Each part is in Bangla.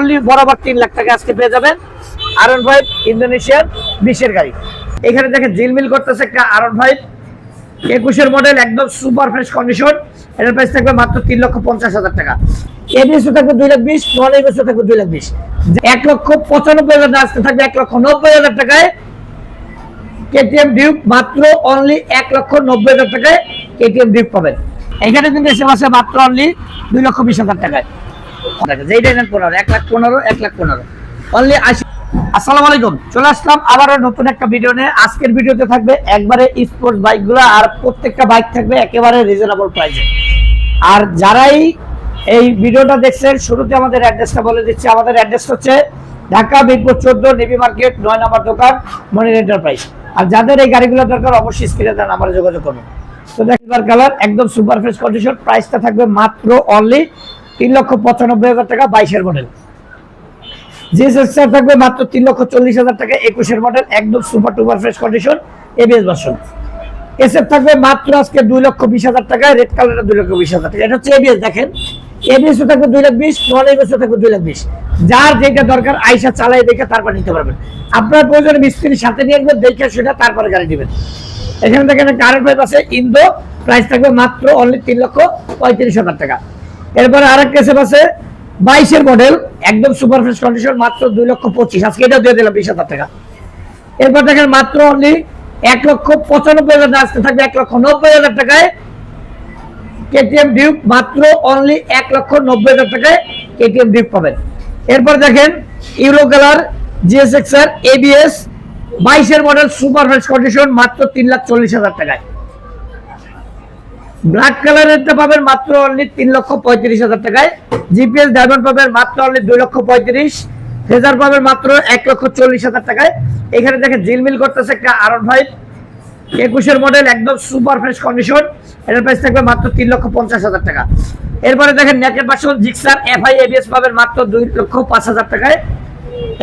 অনলি বরাবর 3 লাখ টাকা আজকে পেয়ে যাবেন R15 ইন্দোনেশিয়ার 20 এর গাড়ি। এখানে দেখেন ঝিলমিল করতেছে একটা R15 21 এর মডেল, একদম সুপার ফ্রেশ কন্ডিশন। এর প্রাইস থাকবে মাত্র 3,50,000 টাকা। এবিএস থাকবে 2,20,000, নন এবিএস থাকবে 2,20,000। 1,95,000 আজকে থাকবে 1,90,000 টাকায় কেটিএম ডিউক, মাত্র অনলি 1,90,000 টাকায় কেটিএম ডিউক পাবেন। এখানে কিন্তু এসে আছে মাত্র অনলি 2,20,000 টাকায়। যেইটা নেন 1,15,000, 1,15,000 অনলি 80। আসসালামু আলাইকুম, চলে আসলাম আবারও নতুন একটা ভিডিও নিয়ে। আজকের ভিডিওতে থাকবে একবারে স্পোর্টস বাইকগুলো, আর প্রত্যেকটা বাইক থাকবে একেবারে রিজনেবল প্রাইসে। আর যারাই এই ভিডিওটা দেখছেন, শুরুতে আমাদের অ্যাড্রেসটা বলে দিচ্ছি। আমাদের অ্যাড্রেস হচ্ছে ঢাকা মিরপুর 14 নেভি মার্কেট 9 নম্বর দোকান, মনির এন্টারপ্রাইজ। আর যাদের এই গাড়িগুলো দরকার অবশ্যই স্ক্রিনে দেন আমার যোগাযোগ করুন। তো দেখবার কালার একদম সুপার ফ্রেশ কন্ডিশন, প্রাইসটা থাকবে মাত্র অনলি 3,95,000 টাকা 22 এর মডেল। জিএসএক্সআর থাকবে মাত্র 3,40,000 টাকা 21 এর মডেল, একদম super duper fresh condition ABS version. SF থাকবে মাত্র আজকে 2,20,000 টাকা, রেড কালারটা 2,20,000 টাকা। এটা হচ্ছে এবিএস। দেখেন এবিএস থাকবে 2,20,000, নন এবিএস থাকবে 2,20,000। যার যেটা দরকার আইসা চালাই দেখে তারপর নিতে পারবেন। আপনার প্রয়োজনে মিস্ত্রির সাথে নিয়ে আসবেন, দেখে সেটা তারপরে গাড়ি দিবেন। এখানে দেখেন কারেন্ট পাইপ আছে ইন্দো, প্রাইস থাকবে মাত্র অনলি 3,35,000 টাকা। এরপরে আরেকটা এসএফ আছে 22 এর মডেল, একদম সুপার ফ্রেশ কন্ডিশন, মাত্র 2,25,000। আজকে এটাও দিয়ে দিলাম 20,000 টাকা। এরপর দেখেন মাত্র অনলি 1,95,000 আজকে থাকবে 1,90,000 টাকায় কেটিএম ডিউক, মাত্র অনলি 1,90,000 টাকায় কেটিএম ডিউক পাবেন। এরপর দেখেন ইউরো কালার জিএসএক্সআর এবিএস 22 এর মডেল, সুপার ফ্রেশ কন্ডিশন, মাত্র 3,40,000 টাকায়। ব্ল্যাক কালারেরটা পাবেন মাত্র অনলি 3,35,000 টাকায়। জিপিএস ডায়মন্ড পাবেন মাত্র অনলি 2,35,000। ফেজার পাবেন মাত্র 1,40,000 টাকায়। এখানে দেখেন ঝিলমিল করতেছে একটা R15 21 এর মডেল, একদম সুপার ফ্রেশ কন্ডিশন। এর প্রাইস থাকবে মাত্র 3,50,000 টাকা। এরপরে দেখেন naked version Gixxer FI ABS পাবেন মাত্র 2,05,000 টাকায়।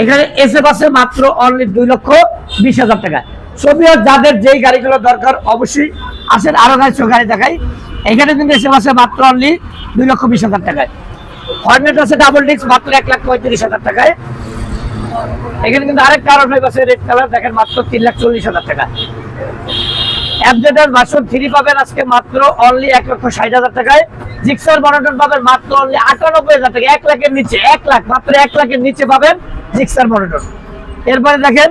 এখানে এসএফ আছে মাত্র অনলি 2,20,000 টাকায়। ছবি যাদের যেই গাড়িগুলো দরকার অবশ্যই আসেন, আরো গাড়ি দেখাই। এখানে কিন্তু এসএফ আছে মাত্র অনলি 2,20,000 টাকায়। হর্নেট আছে ডাবল ডিস্ক মাত্র 1,35,000 টাকায়। এখানে কিন্তু আরেকটা R15 আছে রেড কালার, দেখেন মাত্র 3,40,000 টাকা। অ্যাপডেটেড ভার্সন 3 পাবেন আজকে মাত্র অনলি 1,60,000 টাকায়। জিক্সার মনোটন পাবেন মাত্র অনলি 98,000 টাকা, 1 লাখের নিচে, 1 লাখ, মাত্র 1 লাখের নিচে পাবেন জিক্সার মনোটন। এরপরে দেখেন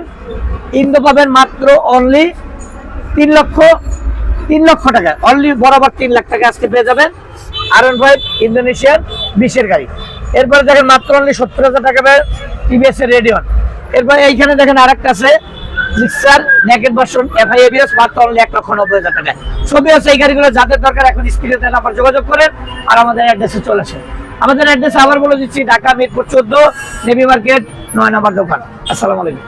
ইন্দো পাবেন মাত্র অনলি 3 লক্ষ টাকা, অনলি বরাবর 3 লাখ টাকা আজকে পেয়ে যাবেন R15 ইন্দোনেশিয়ার 20 এর গাড়ি। এরপরে দেখেন মাত্র অনলি 70,000 টাকা পাবেন টিভিএস এর রেডিয়ন। এরপরে এইখানে দেখেন আরেকটা আছে Gixxer naked version FI ABS, মাত্র অনলি 1,90,000 টাকা। ছবি আছে এই গাড়িগুলো যাদের দরকার এখন স্ক্রিনে দেন নাম্বার যোগাযোগ করেন আর আমাদের অ্যাড্রেসে চলে আসেন। আমাদের অ্যাড্রেস আবার বলে দিচ্ছি, ঢাকা মিরপুর 14 নেভি মার্কেট 9 নম্বর দোকান। আসসালামু আলাইকুম।